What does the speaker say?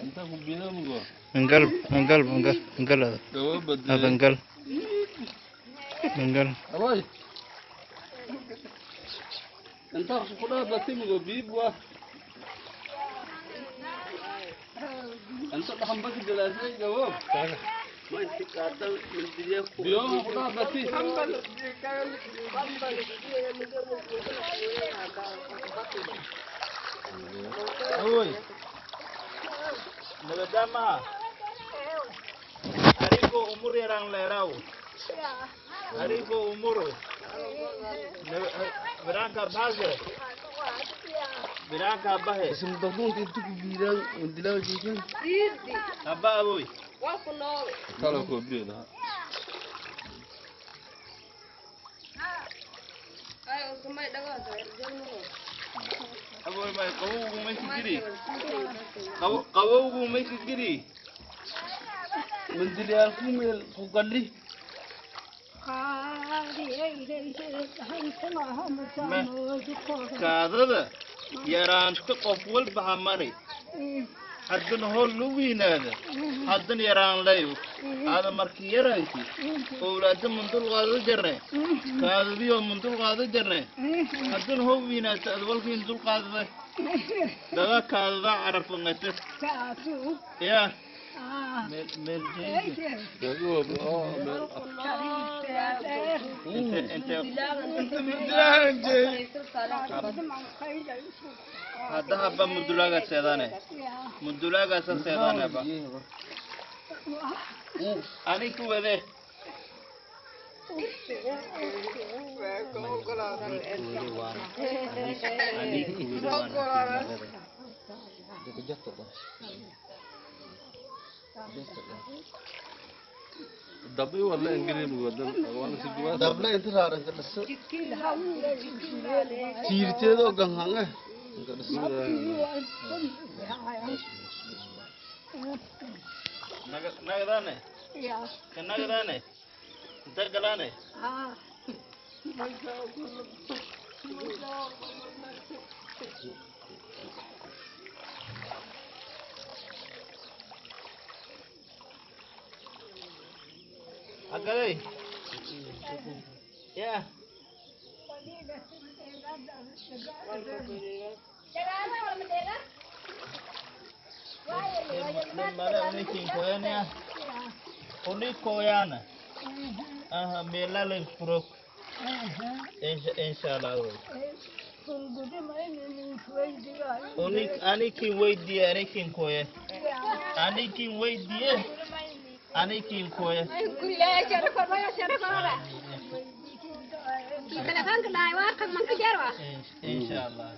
انت كوبينا مغو انقلب انقلب انقلب انقلب هذا انقلب انقلب ابوي انت خذها باتي مغو بيبوا انت تخم بس جلاسه جواب ما انت قاعد من ديك بيوم خذها باتي اوي نبدama ariko umur yang lerau ariko umur berangkat bahagia berangkat bahagia اسم ضمون انت كوبينا وندلاو جيجن apa boy قالوا كوبينا aboy mai kau mai kiri من دليالكم الفقلي kaadada yaraanta qof walba ha mari haddana hor lugiinaada haddana yaraan layo aada markii yaraanki owlaada mundul qaado jarne kaadadiyo mundul qaado jarne haddana hor wiinaata aad walkiin dul qaadada daga kaadada carafangate ya meel جواب هذا هبا مدلعة سيدانة مدلعة سيدانة با أنا كوبده دبي ولا انجليزي مقدم وانا سجوا دبلا انت رارن كدس تيرتيدو غنغا كدس nagadane nagadane dagalane Agalay. Ya. Mana unikin koyan ya? Unik koyan. Aha, mela lagi puruk. Inshallah. Unik anikin wait dia anikin koyan. Anikin wait dia. Anikin koyan. Inshallah. Inshallah.